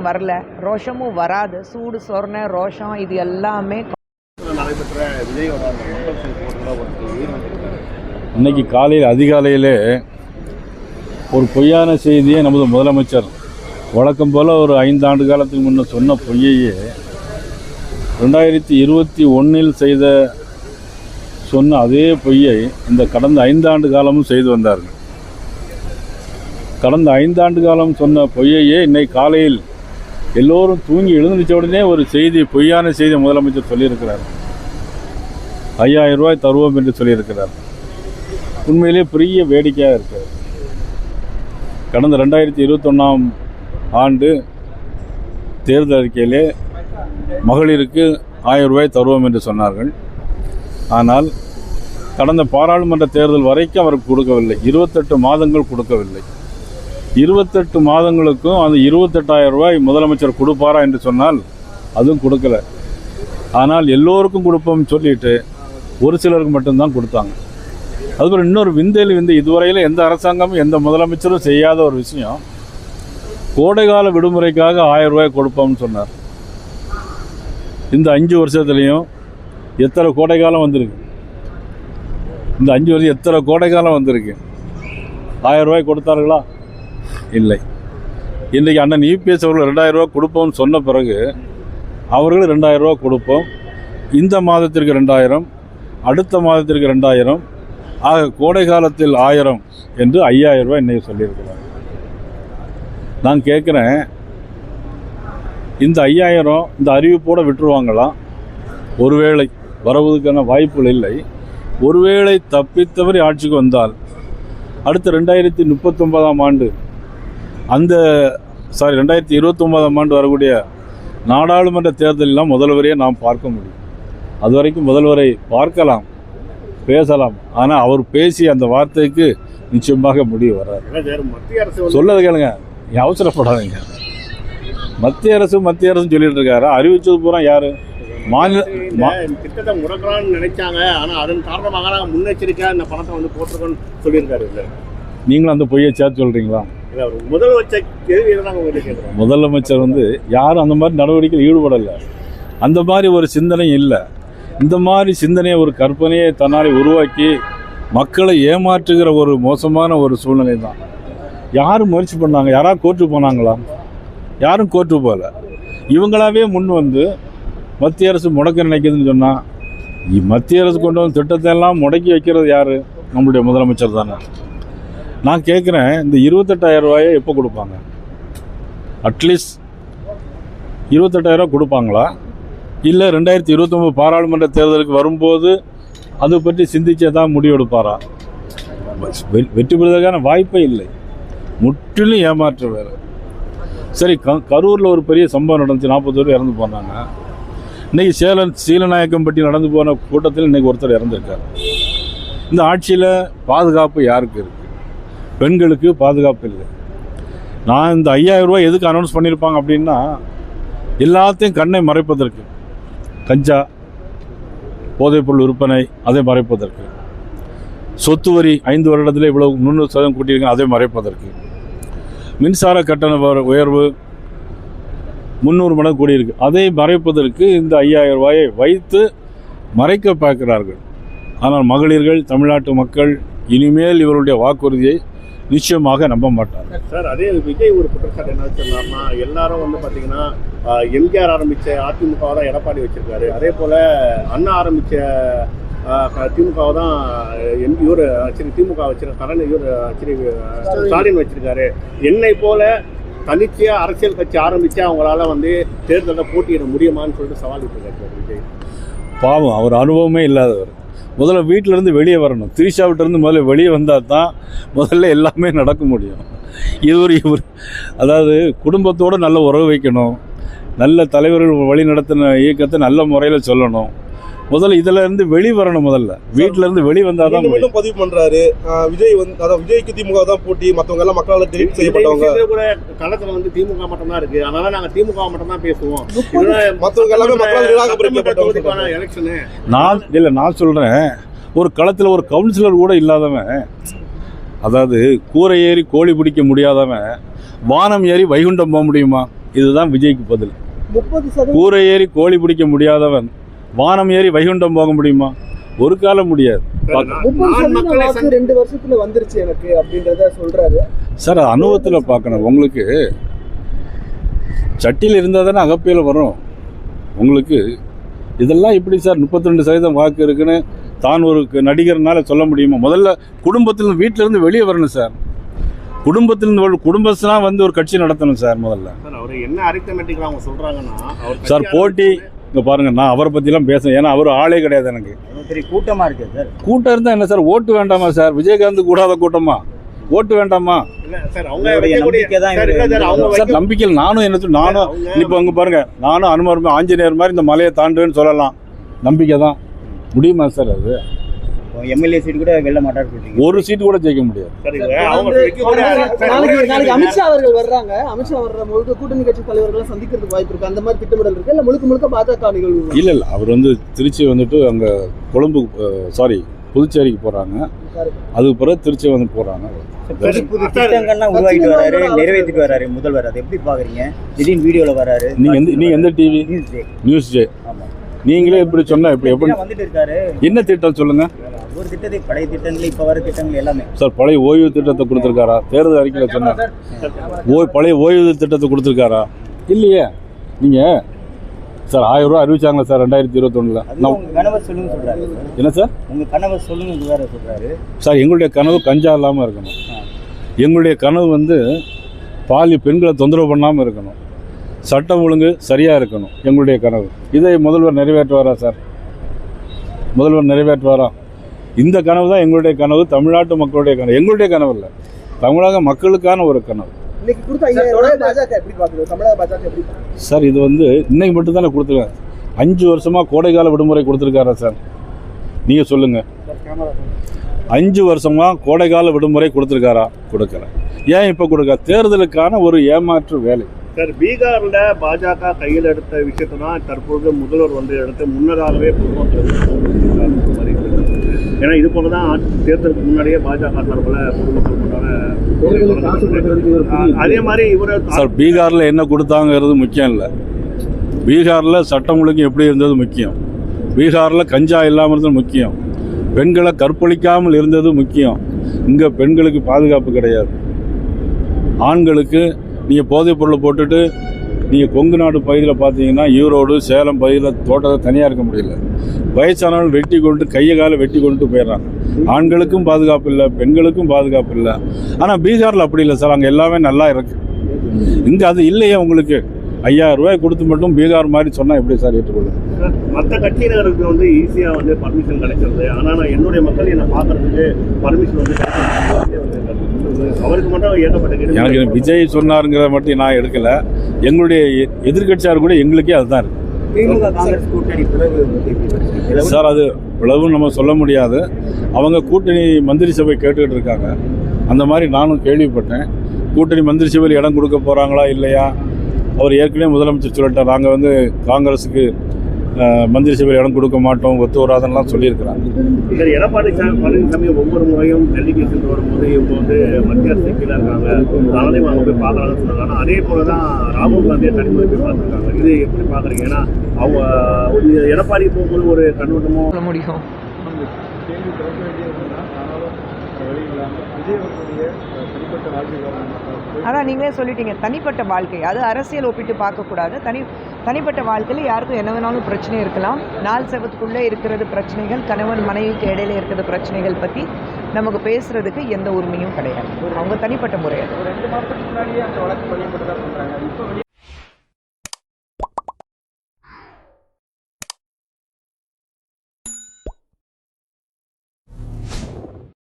வரல, ரோஷமும் வராது. சூடு சொரணை ரோஷம் இது எல்லாமே நடைபெற்ற விஜயோட இன்னைக்கு காலையில் அதிகாலையிலே ஒரு பொய்யான செய்தியை நமது முதலமைச்சர் வழக்கம் போல் ஒரு 5 ஆண்டு காலத்துக்கு முன்னே சொன்ன பொய்யையே 2021 சொன்ன அதே பொய்யை இந்த கடந்த 5 ஆண்டு காலமும் செய்து வந்தார்கள். கடந்த 5 ஆண்டு காலம் சொன்ன பொய்யையே இன்னைக்கு காலையில் எல்லோரும் தூங்கி எழுந்திருச்ச உடனே ஒரு செய்தி, பொய்யான செய்தியை முதலமைச்சர் சொல்லியிருக்கிறார். 5000 ரூபாய் தருவோம் என்று சொல்லியிருக்கிறார். உண்மையிலே பெரிய வேடிக்கையாக இருக்கிறது. கடந்த 2021 ஆண்டு தேர்தல் அறிக்கையிலே மகளிருக்கு 1000 ரூபாய் தருவோம் என்று சொன்னார்கள். ஆனால் கடந்த பாராளுமன்ற தேர்தல் வரைக்கும் அவருக்கு கொடுக்கவில்லை. 28 மாதங்கள் கொடுக்கவில்லை. 28 மாதங்களுக்கும் அந்த 28,000 ரூபாய் முதலமைச்சர் கொடுப்பாரா என்று சொன்னால் அதுவும் கொடுக்கல. ஆனால் எல்லோருக்கும் கொடுப்போம்னு சொல்லிட்டு ஒரு சிலருக்கு மட்டும்தான் கொடுத்தாங்க. அதுபோல் இன்னொரு விந்தையில் இதுவரையில் எந்த அரசாங்கமும் எந்த முதலமைச்சரும் செய்யாத ஒரு விஷயம், கோடைகால விடுமுறைக்காக 1000 ரூபாய் கொடுப்போம்னு சொன்னார். இந்த 5 வருஷத்துலேயும் எத்தனை கோடைக்காலம் வந்திருக்கு? இந்த 5 வருஷம் எத்தனை கோடைக்காலம் வந்திருக்கு? 1000 ரூபாய் கொடுத்தார்களா? இல்லை. இன்றைக்கி அண்ணன் இபிஎஸ் அவர்கள் 2000 ரூபா கொடுப்போம்னு சொன்ன பிறகு அவர்கள் 2000 ரூபா கொடுப்போம், இந்த மாதத்திற்கு 2000, அடுத்த மாதத்திற்கு 2000, ஆக கோடை காலத்தில் 1000 என்று 5000 ரூபாய் இன்னைக்கு சொல்லியிருக்கிறாங்க. நான் கேட்குறேன், இந்த 5000 இந்த அறிவிப்போடு விட்டுருவாங்களா? ஒருவேளை வருவதற்கான வாய்ப்புகள் இல்லை. ஒருவேளை தப்பித்தவரை ஆட்சிக்கு வந்தால் அடுத்த 2039 ஆண்டு 2029 ஆண்டு வரக்கூடிய நாடாளுமன்ற தேர்தலெல்லாம் முதல்வரையே நாம் பார்க்க முடியும். அது வரைக்கும் முதல்வரை பார்க்கலாம், பேசலாம். ஆனால் அவர் பேசி அந்த வார்த்தைக்கு நிச்சயமாக முடிவு வராது. சொல்லது கேளுங்க, அவசரப்படாதீங்க. மத்திய அரசு சொல்லிட்டு இருக்காரு. அறிவிச்சது பூரா யாரு? மாநில திட்டத்தை முடக்கலாம்னு நினைச்சாங்க. ஆனால் அதன் காரணமாக முன்னெச்சரிக்கையாக இந்த பணத்தை போட்டிருக்கோன்னு சொல்லியிருக்காரு. நீங்களும் அந்த பொய்யை சேர்த்து சொல்றீங்களா? முதலமைச்சர் யாரும் அந்த மாதிரி நடவடிக்கையில் ஈடுபடலை. அந்த மாதிரி ஒரு சிந்தனை இல்லை. இந்த மாதிரி சிந்தனையை, ஒரு கற்பனையை தன்னாலே உருவாக்கி மக்களை ஏமாற்றுகிற ஒரு மோசமான ஒரு சூழ்நிலை தான். யாரும் முயற்சி பண்ணாங்க? யாராவது கோர்ட்டு போனாங்களா? யாரும் கோர்ட்டு போகல. இவங்களாவே முன் மத்திய அரசு முடக்க நினைக்குதுன்னு சொன்னால், மத்திய அரசு கொண்டு வந்து திட்டத்தை எல்லாம் முடக்கி வைக்கிறது யார்? நம்மளுடைய முதலமைச்சர் தானே. நான் கேட்குறேன், இந்த 28,000 ரூபாயை எப்போ கொடுப்பாங்க? அட்லீஸ்ட் 28,000 ரூபா கொடுப்பாங்களா? இல்லை 2029 பாராளுமன்ற தேர்தலுக்கு வரும்போது அதை பற்றி சிந்திச்சே தான் முடிவெடுப்பாரா? வெற்றி பெறுவதற்கான வாய்ப்பே இல்லை. முற்றிலும் ஏமாற்ற வேறு. சரி, கரூரில் ஒரு பெரிய சம்பவம் நடந்துச்சு. 40 பேர் இறந்து போனாங்க. இன்றைக்கி சீலநாயக்கம்பட்டி நடந்து போன கூட்டத்தில் இன்றைக்கி ஒருத்தர் இறந்துருக்கார். இந்த ஆட்சியில் பாதுகாப்பு யாருக்கு இருக்குது? பெண்களுக்கு பாதுகாப்பு இல்லை. நான் இந்த 5000 ரூபாய் எதுக்கு அனௌன்ஸ் பண்ணியிருப்பாங்க அப்படின்னா, எல்லாத்தையும் கண்ணை மறைப்பதற்கு, கஞ்சா போதைப்பொருள் விற்பனை அதை மறைப்பதற்கு, சொத்து வரி 5 வருடத்தில் இவ்வளவு 300% கூட்டியிருக்காங்க அதை மறைப்பதற்கு, மின்சார கட்டண உயர்வு 300 மடங்கு கூடியிருக்கு அதை மறைப்பதற்கு இந்த 5000 ரூபாயை வைத்து மறைக்க பார்க்கிறார்கள். ஆனால் மகளிர்கள், தமிழ்நாட்டு மக்கள் இனிமேல் இவருடைய வாக்குறுதியை நிச்சயமாக நம்ப மாட்டாங்க. சார், அதே விஜய் ஒரு குற்றச்சாட்டு என்ன சொன்னார்னா, எல்லாரும் பார்த்தீங்கன்னா எம்ஜிஆர் ஆரம்பித்த அதிமுக தான் எடப்பாடி வச்சிருக்காரு, அதே போல் அண்ணா ஆரம்பித்த திமுக தான் இவர் திமுக வச்சிருக்காரு, இவர் ஸ்டாலின் வச்சிருக்காரு. என்னை போல தனிச்சையாக அரசியல் கட்சி ஆரம்பித்து அவங்களால தேர்தலில் போட்டியிட முடியுமான்னு சொல்லிட்டு சவால் விட்டுருக்காரு விஜய். பாவம், அவர் அனுபவமே இல்லாதவர். முதல்ல வீட்டிலேருந்து வெளியே வரணும். திரிஷாவிட்டிருந்து முதல்ல வெளியே வந்தால் தான் முதல்ல எல்லாமே நடக்க முடியும். இவர் அதாவது குடும்பத்தோடு நல்ல உறவு வைக்கணும், நல்ல தலைவர்கள் வழி நடத்தின இயக்கத்தை நல்ல முறையில் சொல்லணும். முதல்ல இதுல இருந்து வெளி வரணும். முதல்ல வீட்டுல இருந்து வெளி வந்தாதான் மீண்டும் பதிவு பண்றாரு விஜய். அதாவது விஜய்க்கு திமுக தான் போட்டி, மற்றவங்க எல்லாம் மக்களால் தெரிவு செய்யப்பட்டவங்க. களத்துல திமுக மட்டும் தான் இருக்கு, அதனால நாங்க திமுக மட்டும் தான் பேசுவோம். மற்றவங்க எல்லாமே மக்களால் நிராகரிக்கப்பட்டவங்க. எலெக்ஷனு நான் சொல்றேன், ஒரு களத்துல ஒரு கவுன்சிலர் கூட இல்லாதவன், அதாவது கூரை ஏறி கோழி பிடிக்க முடியாதவன் வானம் ஏறி வைகுண்டம் போக முடியுமா? இதுதான் விஜய்க்கு பதில். 30% கூரை ஏறி கோழி பிடிக்க முடியாதவன் வானம் ஏறி வைகுண்டம் போக முடியுமா? ஒரு காலம் முடியாது. 30% வாக்கு 2 வருஷத்துல வந்துருச்சு எனக்கு அப்படின்றத சொல்றாரு சார். அனுபவத்தில் பார்க்கணும். உங்களுக்கு சட்டியில் இருந்தால் தானே அகப்பையில் வரும். உங்களுக்கு இதெல்லாம் இப்படி சார் 32% வாக்கு இருக்குன்னு தான் ஒரு நடிகர்னால சொல்ல முடியுமா? முதல்ல குடும்பத்தில் வீட்டிலேருந்து வெளியே வரணும் சார். குடும்பத்திலிருந்து குடும்பஸ்லாம் வந்து ஒரு கட்சி நடத்தணும் சார். முதல்ல அவர் என்ன அரித்தமெட்டிக் அவங்க சொல்றாங்கன்னா சார் போட்டி இங்கே பாருங்க, நான் அவரை பற்றிலாம் பேசுகிறேன். ஏன்னா அவர் ஆளே கிடையாது எனக்கு. பெரிய கூட்டமா இருக்கு சார். கூட்டம் இருந்தால் என்ன சார்? ஓட்டு வேண்டாமா சார்? விஜயகாந்த் கூடாத கூட்டமா? ஓட்டு வேண்டாமா சார்? நம்பிக்கையில் நானும் இப்போ அங்கே பாருங்க, நானும் அனுமார் ஆஞ்சநேயர் மாதிரி இந்த மலையை தாண்டுவேன்னு சொல்லலாம். நம்பிக்கை தான். முடியுமா சார்? அது எம்எல்ஏ சீட் கூட வெல்ல மாட்டாரு. ஒரு சீட்டு கூட ஜெயிக்க முடியாது. நாளைக்கு அமித்ஷா அவர்கள் வர்றாங்க. அமித்ஷா வர்ற கூட்டணி கட்சி தலைவர்களை சந்திக்கிறதுக்கு வாய்ப்பு இருக்கு. அந்த மாதிரி திட்டமிடல் இருக்கு இல்ல முழுக்க பாஜக நிகழ்வு? இல்ல அவர் வந்து திருச்சி வந்துட்டு அங்க கொழும்பு புதுச்சேரிக்கு போறாங்க. அதுக்கு பிறகு திருச்சி வந்து போறாங்க. புது திட்டங்கள்லாம் உருவாக்கிட்டு வராரு, நிறைவேற்றிட்டு வராரு முதல்வர். அதை எப்படி பாக்குறீங்க? திடீர்னு வீடியோல வராரு. நீங்க எந்த டிவி? News J. நீங்களே இப்படி சொன்னா எப்படி வந்துட்டு இருக்காரு? என்ன திட்டம் சொல்லுங்க? ஒரு திட்டத்தை பழைய திட்டங்கள் இப்ப வர திட்டங்கள் எல்லாமே சார். பழைய ஓய்வு திட்டத்தை கொடுத்திருக்காரா? தேர்தல் அறிக்கையில சொன்ன பழைய ஓய்வு திட்டத்தை கொடுத்திருக்காரா? இல்லையே. நீங்க சார் 1000 ரூபா அறிவிச்சாங்களா சார் 2021? உங்க கனவை சொல்லுங்க சொல்றாரு. என்ன சார்? உங்க கனவை சொல்லுங்க வேற சொல்றாரு சார். எங்களுடைய கனவு கஞ்சா இல்லாம இருக்கணும். எங்களுடைய கனவு வந்து பெண்களை தொந்தரவு பண்ணாம இருக்கணும். சட்டம் ஒழுங்கு சரியா இருக்கணும். எங்களுடைய கனவு. இதை முதல்வர் நிறைவேற்றுவாரா சார்? முதல்வர் நிறைவேற்றுவாரா? இந்த கனவு தான் எங்களுடைய கனவு. தமிழ்நாட்டு மக்களுடைய கனவு. எங்களுடைய கனவு இல்லை, தமிழக மக்களுக்கான ஒரு கனவு. சார் இது வந்து இன்னைக்கு மட்டும் தானே கொடுத்துருக்காங்க. 5 வருஷமா கோடைக்கால விடுமுறை கொடுத்துருக்காரா சார்? நீங்க சொல்லுங்க. 5 வருஷமா கோடைக்கால விடுமுறை கொடுத்துருக்காரா? கொடுக்கல. ஏன் இப்ப கொடுக்க? தேர்தலுக்கான ஒரு ஏமாற்று வேலை சார். பீகார்ல பாஜக கையில் எடுத்த விஷயத்தை தான் தற்போது முதல்வர் வந்து எடுத்து முன்னதாகவே ஏன்னா இது போலதான் தேர்தலுக்கு முன்னாடியே பாஜக சார்பில் பொதுமக்கள் அதே மாதிரி இவர சார். பீகார்ல என்ன கொடுத்தாங்கிறது முக்கியம் இல்லை. பீகார்ல சட்டம் ஒழுங்கு எப்படி இருந்தது முக்கியம். பீகார்ல கஞ்சா இல்லாமல் இருந்தது முக்கியம். பெண்களை கற்பழிக்காமல் இருந்தது முக்கியம். இங்க பெண்களுக்கு பாதுகாப்பு கிடையாது. ஆண்களுக்கு நீங்கள் போதைப் பொருளை போட்டுட்டு நீங்கள் கொங்கு நாடு பகுதியில் பார்த்தீங்கன்னா ஈரோடு சேலம் பகுதியில் தோட்டத்தை தனியாக இருக்க முடியல. வயசானவர்கள் வெட்டி கொண்டு கையை காலை வெட்டி கொண்டு போயிடுறாங்க. ஆண்களுக்கும் பாதுகாப்பு இல்லை, பெண்களுக்கும் பாதுகாப்பு இல்லை. ஆனால் பீகாரில் அப்படி இல்லை சார். அங்கே எல்லாமே நல்லா இருக்கு. இங்கே அது இல்லையே. உங்களுக்கு 5000 ரூபாய் கொடுத்து மட்டும் பீகார் மாதிரி சொன்னால் எப்படி சார் ஏற்றுக்கொள்ளும்? மற்ற கட்சியினருக்கு வந்து ஈஸியாக வந்து பர்மிஷன் கிடைக்கிறது. ஆனால் நான் என்னுடைய மக்கள் என்னை பார்க்கறதுக்கு பர்மிஷன் வந்து அவருக்கு மட்டும் ஏற்கப்பட்ட. எனக்கு விஜய் சொன்னாருங்கிறத மட்டும் நான் எடுக்கல. எங்களுடைய எதிர்கட்சியார் கூட எங்களுக்கே அதுதான் இருக்கு சார். அது பிளவு நம்ம சொல்ல முடியாது. அவங்க கூட்டணி மந்திரி சபை கேட்டுக்கிட்டு இருக்காங்க. அந்த மாதிரி நானும் கேள்விப்பட்டேன். கூட்டணி மந்திரி சபையில் இடம் கொடுக்க போறாங்களா இல்லையா? அவர் ஏற்கனவே முதலமைச்சர் சொல்லிட்டார், நாங்கள் வந்து காங்கிரஸுக்கு மந்திரி சபையில் இடம் கொடுக்க மாட்டோம், ஒத்து வராதெல்லாம் சொல்லியிருக்கிறாங்க. இதில் எடப்பாடி பழனிசாமி ஒவ்வொரு முறையும் டெல்லிக்கு சென்று வரும்போது இவங்க வந்து மத்திய அரசு கீழே இருக்காங்க, அதனாலையும் அவங்க போய் பார்க்கலாம்னு சொல்லுறாங்க. அதே போல தான் ராகுல் காந்தியை தனிமுறை போய் பார்த்துருக்காங்க. இது எப்படி பார்க்குறீங்க? ஏன்னா அவங்க எடப்பாடி போகும்போது ஒரு கண்ணோட்டமோ சொல்ல முடியும். அதான் நீங்களே சொல்லிட்டீங்க, தனிப்பட்ட வாழ்க்கை. அது அரசியல் ஒப்பிட்டு பார்க்கக்கூடாது. தனிப்பட்ட வாழ்க்கையில் யாருக்கும் என்ன வேணாலும் பிரச்சனை இருக்கலாம். 4 செவத்துக்குள்ளே இருக்கிறது பிரச்சனைகள், கணவன் மனைவிக்கு இடையில இருக்கிற பிரச்சனைகள் பற்றி நமக்கு பேசுறதுக்கு எந்த உரிமையும் கிடையாது. அவங்க தனிப்பட்ட முறை. அது 2 மாதத்துக்கு முன்னாடியே அந்த வழக்கு பதியப்பட்டு தான் பண்ணுறாங்க.